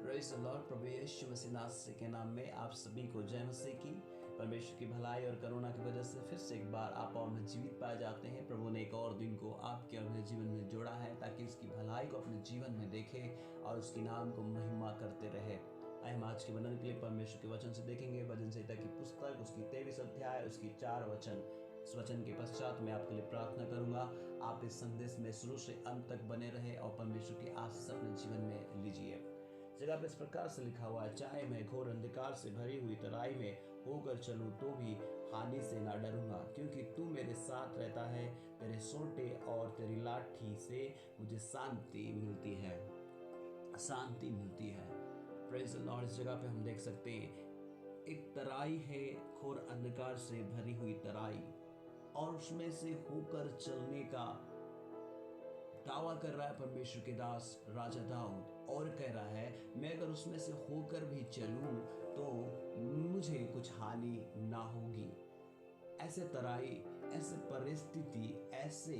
Praise the lord. प्रभु यीशु मसीह नासरी के नाम में आप सभी को जय मसीह की। परमेश्वर की भलाई और करुणा की वजह से फिर से एक बार आप और मैं जीवित पाए जाते हैं। प्रभु ने एक और दिन को आपके और मेरे जीवन में जोड़ा है ताकि उसकी भलाई को अपने जीवन में देखें और उसके नाम को महिमा करते रहे। आइए हम आज के वचन के लिए परमेश्वर के वचन से देखेंगे। भजन संहिता की पुस्तक उसकी 23 अध्याय उसकी 4 वचन। इस वचन के पश्चात मैं आपके लिए प्रार्थना करूंगा। आप इस संदेश में शुरू से अंत तक बने रहे और परमेश्वर की आशीष अपने जीवन में लीजिए। जगह पर इस प्रकार से लिखा हुआ है, चाहे मैं घोर अंधकार से भरी हुई तराई में होकर चलूं तो भी हानि से ना डरूंगा, क्योंकि तू मेरे साथ रहता है। तेरे सोटे और तेरी लाठी से मुझे शांति मिलती है, शांति मिलती है। Praise the Lord. इस जगह पे हम देख सकते हैं एक तराई है, घोर अंधकार से भरी हुई तराई, और उसमें से होकर चलने का दावा कर रहा है परमेश्वर के दास राजा दाऊद, और कह रहा है मैं अगर उसमें से होकर भी चलूं तो मुझे कुछ हानि ना होगी। ऐसे तराई, ऐसे परिस्थिति, ऐसे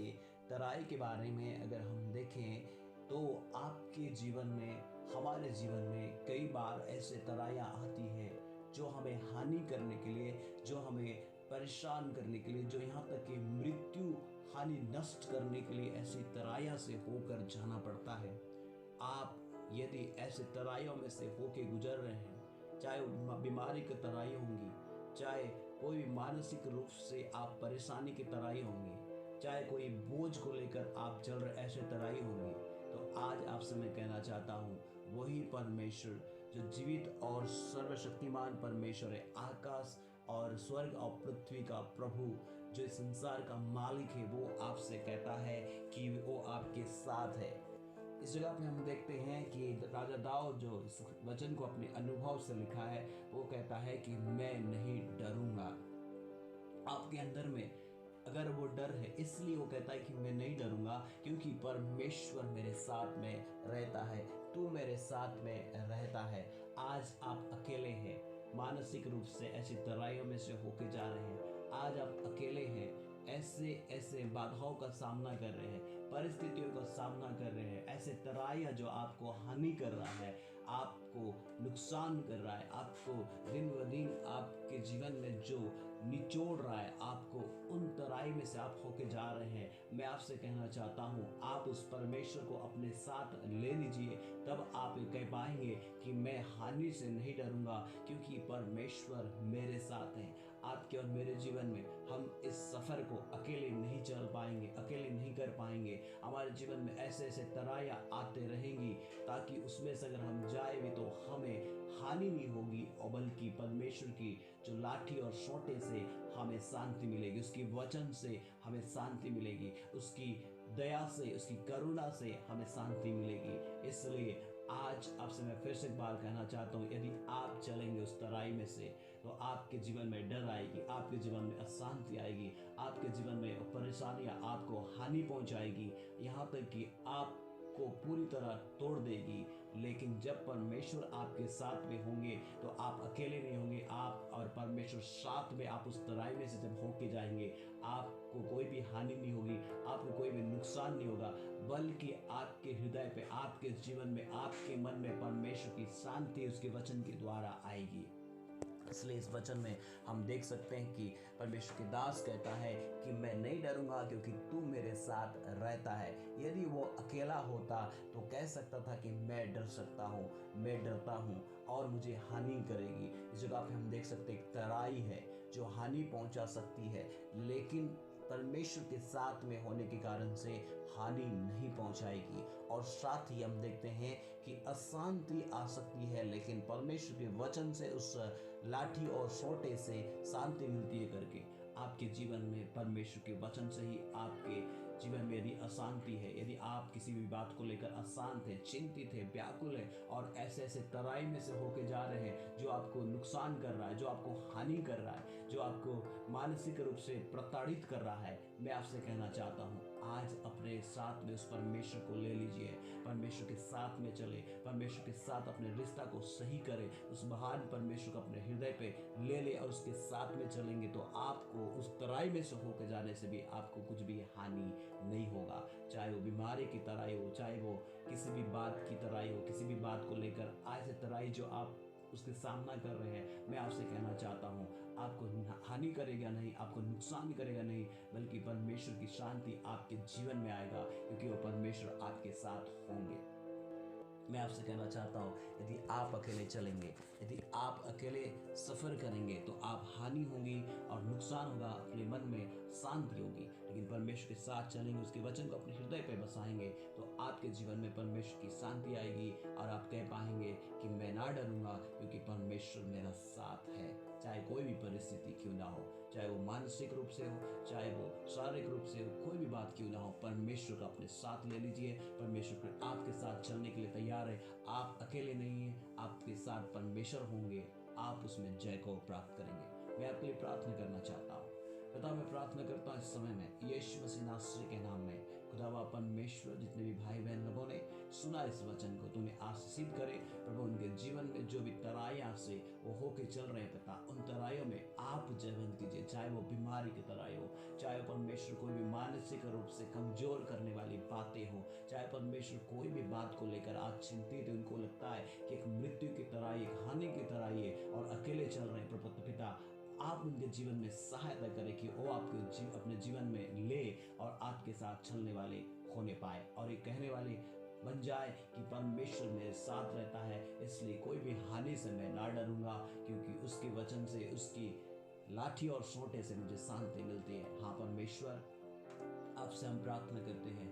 तराई के बारे में अगर हम देखें तो आपके जीवन में, हमारे जीवन में कई बार ऐसे तराइयाँ आती हैं जो हमें हानि करने के लिए, जो हमें परेशान करने के लिए, जो यहाँ तक कि मृत्यु हानि नष्ट करने के लिए ऐसी तराइयाँ से होकर जाना पड़ता है। आप यदि ऐसे तराइयों में से होके गुजर रहे हैं, चाहे बीमारी की तराई होंगी, चाहे कोई मानसिक रूप से आप परेशानी की तराई होंगी, चाहे कोई बोझ को लेकर आप चल रहे ऐसे तराई होंगी, तो आज आपसे मैं कहना चाहता हूँ वही परमेश्वर जो जीवित और सर्वशक्तिमान परमेश्वर है, आकाश और स्वर्ग और पृथ्वी का प्रभु, जो इस संसार का मालिक है, वो आपसे कहता है कि वो आपके साथ है। इस जगह पे हम देखते हैं कि राजा दाऊद जो इस वचन को अपने अनुभव से लिखा है, वो कहता है कि मैं नहीं डरूंगा। आपके अंदर में अगर वो डर है, इसलिए वो कहता है कि मैं नहीं डरूंगा, क्योंकि परमेश्वर मेरे साथ में रहता है, तू मेरे साथ में रहता है। आज आप अकेले हैं, मानसिक रूप से ऐसी तराइयों में से होके जा रहे हैं। आज आप अकेले हैं, ऐसे ऐसे बाधाओं का सामना कर रहे हैं, परिस्थितियों का सामना कर रहे हैं, ऐसे तराइयां जो आपको हानि कर रहा है, आपको नुकसान कर रहा है, आपको दिन ब दिन आपके जीवन में जो निचोड़ रहा है, आपको उन तराई में से आप होके जा रहे हैं। मैं आपसे कहना चाहता हूँ आप उस परमेश्वर को अपने साथ ले लीजिए, तब आप कह पाएंगे कि मैं हानि से नहीं डरूंगा, क्योंकि परमेश्वर मेरे साथ है। आपके और मेरे जीवन में हम इस सफ़र को अकेले नहीं चल पाएंगे, अकेले नहीं कर पाएंगे। हमारे जीवन में ऐसे ऐसे तराइयाँ आते रहेंगी, ताकि उसमें से अगर हम जाए भी तो हमें हानि नहीं होगी, और बल्कि परमेश्वर की जो लाठी और सोटे से हमें शांति मिलेगी, उसकी वचन से हमें शांति मिलेगी, उसकी दया से, उसकी करुणा से हमें शांति मिलेगी। इसलिए आज आपसे मैं फिर से एक बार कहना चाहता हूँ, यदि आप चलेंगे उस तराई में से तो आपके जीवन में डर आएगी, आपके जीवन में अशांति आएगी, आपके जीवन में परेशानियाँ आपको हानि पहुँचाएगी, यहाँ तक कि आप को पूरी तरह तोड़ देगी। लेकिन जब परमेश्वर आपके साथ में होंगे तो आप अकेले नहीं होंगे, आप और परमेश्वर साथ में, आप उस तराई में से जब होके जाएंगे, आपको कोई भी हानि नहीं होगी, आपको कोई भी नुकसान नहीं होगा, बल्कि आपके हृदय पे, आपके जीवन में, आपके मन में परमेश्वर की शांति उसके वचन के द्वारा आएगी। इसलिए इस वचन में हम देख सकते हैं कि परमेश्वर के दास कहता है कि मैं नहीं डरूंगा, क्योंकि तू मेरे साथ रहता है। यदि वो अकेला होता तो कह सकता था कि मैं डर सकता हूँ, मैं डरता हूँ और मुझे हानि करेगी। इस जगह पे हम देख सकते हैं एक तराई है जो हानि पहुँचा सकती है, लेकिन परमेश्वर के साथ में होने के कारण से हानि नहीं पहुंचाएगी। और साथ ही हम देखते हैं कि अशांति आ सकती है, लेकिन परमेश्वर के वचन से, उस लाठी और सोटे से शांति मिलती है करके आपके जीवन में परमेश्वर के वचन से ही आपके जीवन में यदि अशांति है, यदि आप किसी भी बात को लेकर अशांत है, चिंतित है, व्याकुल है और ऐसे ऐसे तराई में से होके जा रहे हैं जो आपको नुकसान कर रहा है, जो आपको हानि कर रहा है, जो आपको मानसिक रूप से प्रताड़ित कर रहा है, मैं आपसे कहना चाहता हूँ आज अपने साथ में उस परमेश्वर को ले लीजिए, परमेश्वर के साथ में चले, परमेश्वर के साथ अपने रिश्ता को सही करें, उस महान परमेश्वर को अपने हृदय पे ले ले और उसके साथ में चलेंगे तो आपको उस तराई में से होकर जाने से भी आपको कुछ भी हानि नहीं होगा। चाहे वो बीमारी की तराई हो, चाहे वो किसी भी बात की तराई हो, किसी भी बात को लेकर ऐसे तराई जो आप उसके सामना कर रहे हैं, मैं आपसे कहना चाहता हूँ, आपको हानि करेगा नहीं, आपको नुकसान करेगा नहीं, बल्कि परमेश्वर की शांति आपके जीवन में आएगा, क्योंकि वो परमेश्वर आपके साथ होंगे। मैं आपसे कहना चाहता हूँ, यदि आप अकेले चलेंगे, यदि आप अकेले सफ़र करेंगे, तो आप हानि होगी और नुकसान होगा, अपने मन में शांति होगी। लेकिन परमेश्वर के साथ चलेंगे, उसके वचन को अपने हृदय पे बसाएंगे, तो आपके जीवन में परमेश्वर की शांति आएगी और आप कह पाएंगे कि मैं ना डरूंगा, क्योंकि परमेश्वर मेरा साथ है। चाहे कोई भी परिस्थिति क्यों ना हो, चाहे वो मानसिक रूप से हो, चाहे वो शारीरिक रूप से हो, कोई भी बात क्यों ना हो, परमेश्वर को अपने साथ ले लीजिए। परमेश्वर आपके साथ चलने के लिए तैयार है। आप अकेले नहीं हैं, आपके साथ परमेश्वर होंगे, आप उसमें जय को प्राप्त करेंगे। मैं आपके लिए प्रार्थना करना चाहता हूँ। पिता, मैं प्रार्थना करता हूँ इस समय में यीशु मसीह नासरी के नाम में, खुदावा परमेश्वर, जितने भी भाई बहन लोगों ने सुना इस वचन को, तूने आशीषित करे प्रभु। उनके जीवन में जो भी तराइयां से वो होके चल रहे हैं पिता, उन तराइयों में आप जयवंत कीजिए। चाहे वो बीमारी की तराई हो, चाहे परमेश्वर कोई भी मानसिक रूप से कमजोर करने वाली बातें हो, चाहे परमेश्वर कोई भी बात को लेकर आज चिंतित, उनको लगता है कि एक मृत्यु की तराई, एक हानि की तराई है और अकेले चल रहे हैं, प्रभु पिता आप उनके जीवन में सहायता करें कि वो आपके अपने जीवन में ले और आपके साथ चलने वाले होने पाए, और ये कहने वाले बन जाए कि परमेश्वर मेरे साथ रहता है, इसलिए कोई भी हानि से मैं ना डरूंगा, क्योंकि उसके वचन से, उसकी लाठी और सोंटे से मुझे शांति मिलती है। हाँ परमेश्वर, आपसे हम प्रार्थना करते हैं,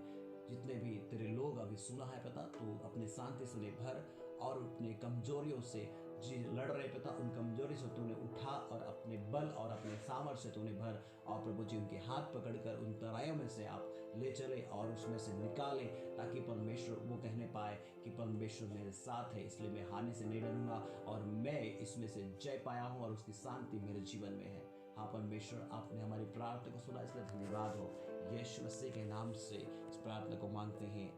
जितने भी तेरे लोग अभी सुना है पिता, तो अपनी शांति से उन्हें भर और अपने कमजोरियों से जी लड़ रहे पिता, उन कमजोरी से तूने उठा और अपने बल और अपने सामर्थ्य से तूने भर, और प्रभु जी उनके हाथ पकड़कर उन तराइयों में से आप ले चले और उसमें से निकाले, ताकि परमेश्वर वो कहने पाए कि परमेश्वर मेरे साथ है, इसलिए मैं हानि से नहीं डरूंगा और मैं इसमें से जय पाया हूँ और उसकी शांति मेरे जीवन में है। हाँ परमेश्वर, आपने हमारी प्रार्थना को सुना, इसलिए धन्यवाद हो। यीशु मसीह के नाम से इस प्रार्थना को मांगते हैं,